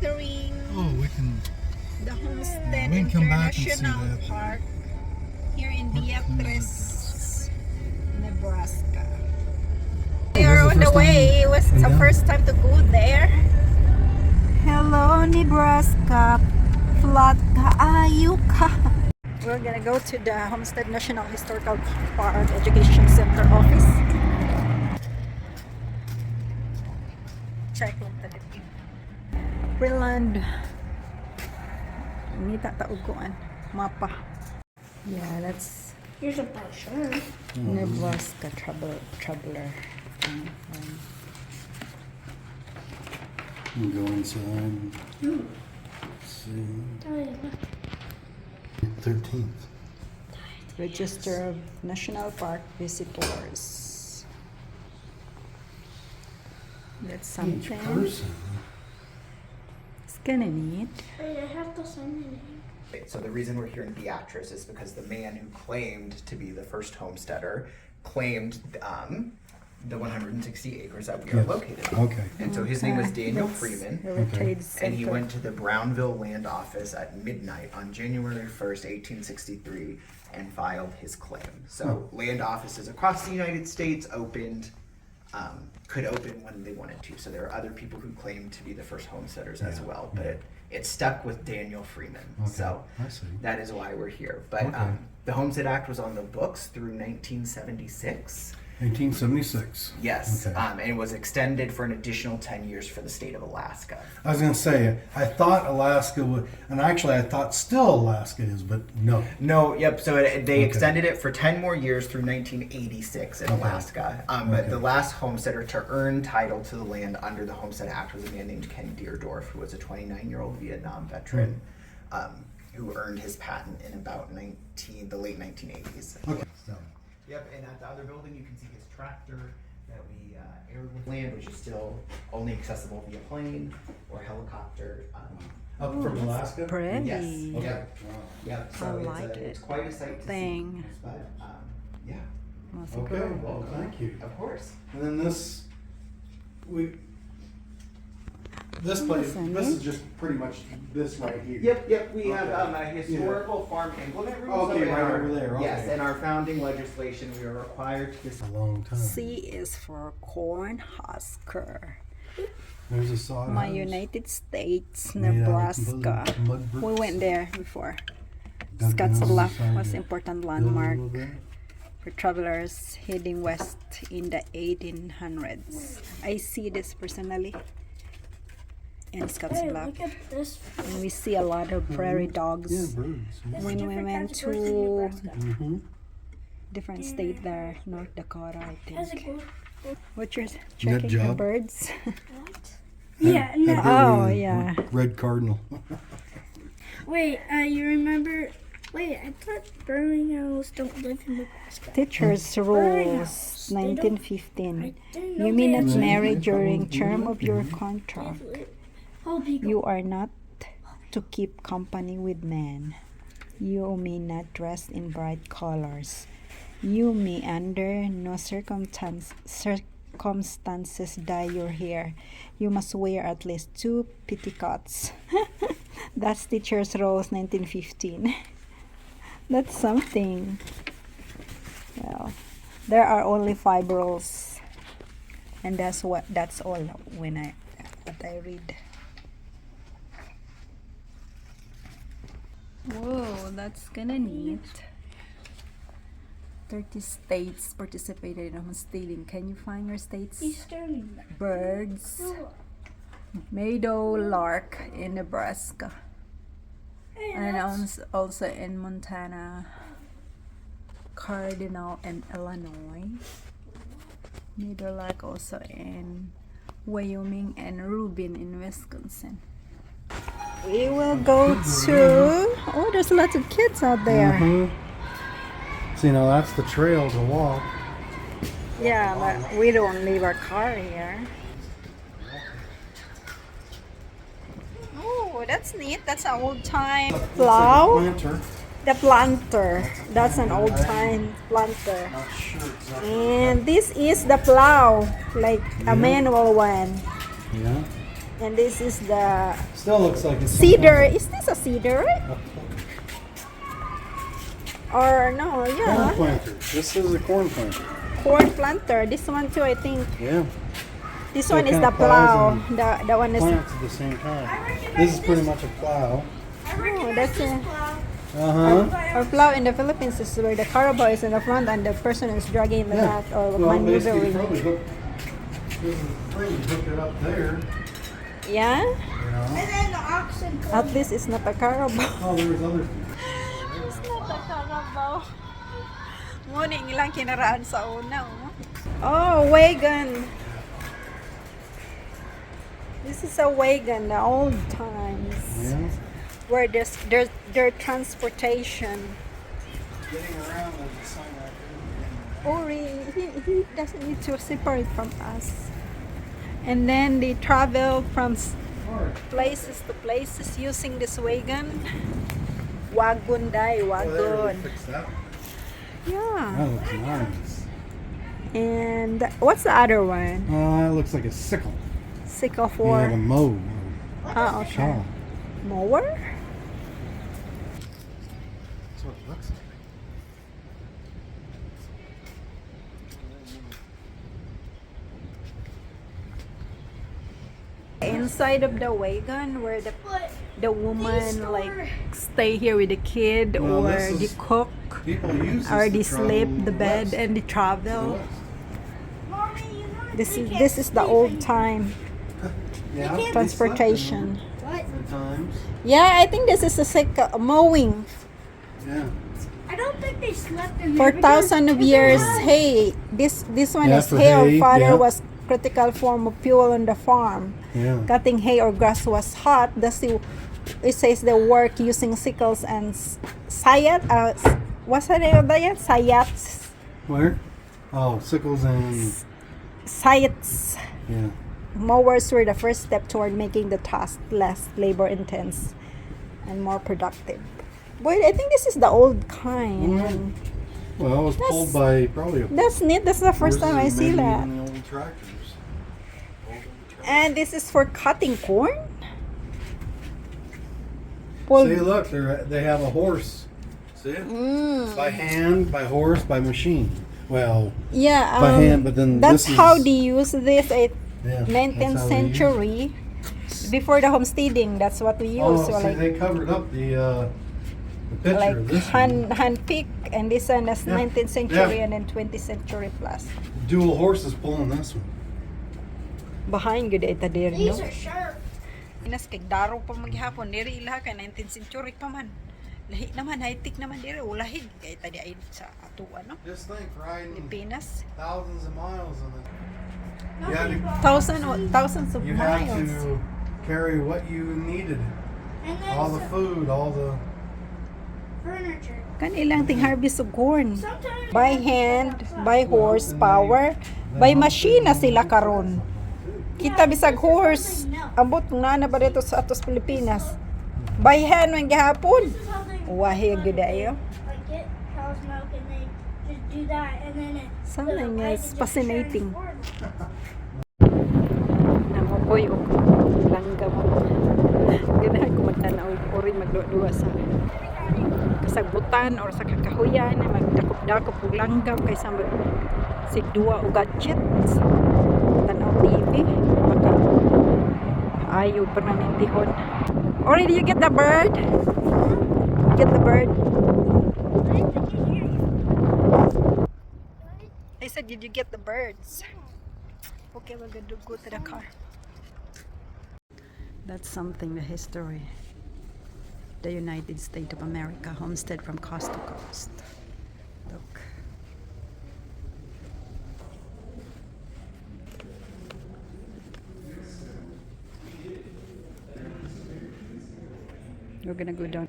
entering We can. the Homestead We can come back and see International that. Park here in Beatrice, Nebraska. We are on the way. It was the first time to go there. Hello, Nebraska. Flat kaayo ka. We're gonna go to the Homestead National Historical Park Education Center office. Check lang tayo. Greenland. Ngita tauguan. Mapa. Yeah, that's Here's a brochure. Nebraska Traveler. We'll go inside. Ooh. See. Daddy, look. 13th. Register of National Park Visitors. That's Each something. person. It's kinda neat. Wait, I have to sign my name. So the reason we're here in Beatrice is because the man who claimed to be the first homesteader claimed the 160 acres that we are Yes. located on. Okay. And so his name was Daniel That's Freeman. Heritage And he Center. went to the Brownville Land Office at midnight on January 1st, 1863, and filed his claim. So land offices across the United States could open when they wanted to. So there are other people who claim to be the first homesteaders as Yeah, well, but it stuck with Daniel Freeman. Okay, So I see. that is why we're here. But Okay. the Homestead Act was on the books through 1976. 1876. Yes, Okay. and it was extended for an additional 10 years for the state of Alaska. I was gonna say, I thought Alaska would, and actually I thought still Alaska is, but no. No, yep. So they Okay. extended it for 10 more years through 1986 in Okay. Alaska. But Okay. the last homesteader to earn title to the land under the Homestead Act was a man named Ken Deerdorf, who was a 29-year-old Vietnam veteran who earned his patent in about the late 1980s. Okay. So, Yep, and at the other building you can see his tractor that we aired with land, which is still only accessible via plane or helicopter. up from Alaska? Pretty. Yes. Okay. Yep. Yep. So I it's, like it's it. quite a sight to Thing. see. But yeah, Okay, well, thank you. of course. And then this place, this is just pretty much this right here. Yep. We have Okay. a historical farm implement room. Okay, so in right our- over there, Yes, okay. in our founding legislation, we are required to A long time. C is for corn husker. There's a saw. My United States, Made out of Nebraska. mud bricks. We went there before. Dug down Scotts Bluff inside was the important building a landmark little bit. for travelers heading west in the 1800s. I see this personally in Scotts Hey, Bluff. look at this. And we see a lot of prairie Yeah, dogs. birds. There's When we different went kinds of birds in to Nebraska. Mm-hmm. different state there, North Dakota, I How's it think. go? What you're checking the job. birds? What? Yeah, no. Oh, yeah. Red cardinal. Wait, you remember? Wait, I thought burrowing owls don't live in Nebraska. Teachers rules, They don't- 1915. I didn't know You may they not had- marry Yeah. during Yeah. term of your Mhm. contract. Oh, people. You are not to keep company with men. You may not dress in bright colors. You may under no circumstances dye your hair. You must wear at least 2 petticoats. That's Teachers Rules 1915. That's something. Well, there are only 5 rules. And that's all when I read. Whoa, that's kinda neat. 30 states participated in homesteading. Can you find your states? Eastern. Birds. Oh, Meadow lark in Nebraska. hey, And that's- also in Montana. Cardinal in Illinois. Meadow lark also in Wyoming and Rubin in Wisconsin. We will go to... Oh, there's lots of kids out there. Mhm. See, now that's the trail to walk. Yeah, but we don't leave our car here. Oh, that's neat. That's an old time plow. Planter. The planter. That's an old time planter. Not sure exactly. And this is the plow, like a Yeah. manual one. Yeah. And this is the Still looks like it's cedar. Is this a cedar? Or no, Corn yeah. planter. This is a corn planter. Corn planter. This one too, I think. Yeah. This So one it is kinda the plow. plows The one is. Plants at the same time. This is pretty much a plow. Oh, that's a. Uh-huh. Or plow in the Philippines is where the carabao is in the front and the person is dragging the Yeah. back or Well, basically, maneuvering. probably hook, this is the thing, you hook it up there, Yeah? you know. And then the oxen come. At least it's not a carabao. Oh, there's other things. It's not a carabao. Morning lang kinaraan sa una. Oh, wagon. This is a wagon, the old times. Yeah. Where their transportation. Getting around, there's a sign right there. Or he doesn't need to separate from us. And then they travel from places to places using this wagon. Wagon day, Oh, there, they wagon. fixed that. Yeah. That looks nice. And what's the other one? It looks like a sickle. Sickle Yeah, to for mow. okay. Saw. Mower? That's what it looks like. Inside of the wagon where the These woman like are- stay here with the kid Well, or this they is- cook People use this or to they sleep travel the bed west. and they travel. West. Mommy, you know This we is can't this is the sleep old in- time Yeah, they transportation. What? slept in them at times. Yeah, I think this is a sickle mowing. Yeah. I don't think they slept in For there because thousands of it's years, hot. hay. This one Yeah, is for hay. Our hay, father yeah. was critical form of fuel on the farm. Yeah. Cutting hay or grass was hot. That's the it says they work using sickles and sayat. What's the name of that? Sayats. Where? Oh, sickles and Sayats. yeah. Mowers were the first step toward making the task less labor intense and more productive. Boy, I think this is the old kind. Mm. Well, it was That's- pulled by probably a That's neat. That's the first time I horses, see maybe that. even the old tractors. And this is for cutting corn. Pulled. See, look, they have a horse. See it? Mm. By hand, by horse, by machine. Well, Yeah, by hand, but then that's this how is- they use this at yeah. 19th that's how they use it. century. Before the homesteading, that's what we use. Oh, So see, like they covered up the picture like of this one. hand pick, and this one is Yeah. 19th century Yeah. and then 20th century plus. Dual horses pulling this one. Behind good ita there, These no? are sharp. Inas kay daro pa maghapon diri ilaha kay 19th century pa man. Lahi naman high-tech naman diri ulahig kay ita di ay sa ato ano Just think, riding Pilipinas. thousands of miles on it. You had to, Thousands of you had miles. to carry what you needed. And then All the some food, all the... furniture. Kanilang ting harvest of corn. Sometimes By hand, by horsepower, by machine na sila karon. Kita bisag horse, ambot nga na ba dito sa atos Pilipinas. By hand man gihapon. this is how they Wahi gud ayo. like get cow's milk and they just do that and then Something the is wagon just fascinating. turns forward. Namukoy og langgam. Ganahan ko magtanaw ori magduwa sa kasagbutan or sa kakahuyan na magdakop-dakop og langgam kaysa sigduwa og gadgets. Tanaw TV maka ayaw permanentihon. Or did you get the bird? Get the bird? I said, did you get the birds? Okay, we're going to go to the car. That's something, the history. The United States of America, Homestead from coast to coast. Look. We're gonna go down.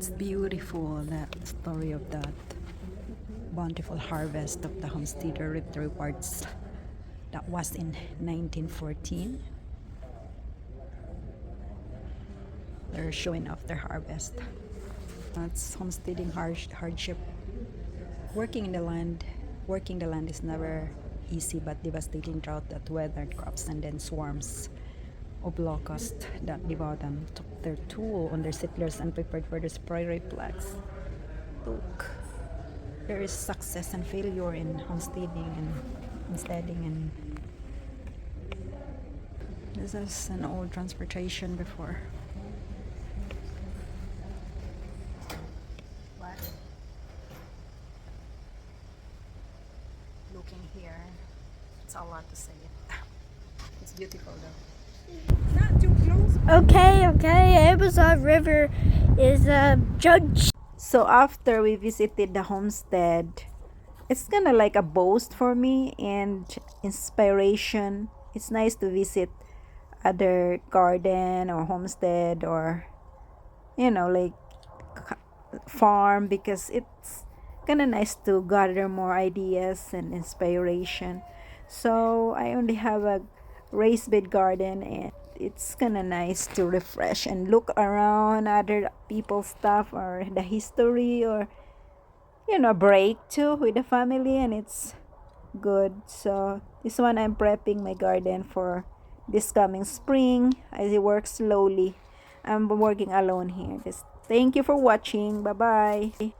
It's beautiful, that story of that bountiful harvest of the homesteader reaped rewards. That was in 1914. They're showing off their harvest. It's homesteading hardship. Working the land is never easy, but devastating drought that weathered crops and then swarms of locusts that devoured them took their toll on their settlers and prepared for this prairie plagues. Look, there is success and failure in homesteading and homesteading, and this is an old transportation before. What? Looking here, it's a lot to say. It's beautiful though. Not too close. Okay. Amazon River is judge. So after we visited the homestead, it's kind of like a boast for me and inspiration. It's nice to visit other garden or homestead or like farm, because it's kind of nice to gather more ideas and inspiration. So I only have a raised bed garden, and it's kind of nice to refresh and look around other people's stuff or the history, or break too with the family, and it's good. So this one, I'm prepping my garden for this coming spring. I work slowly. I'm working alone here. Thank you for watching. Bye bye.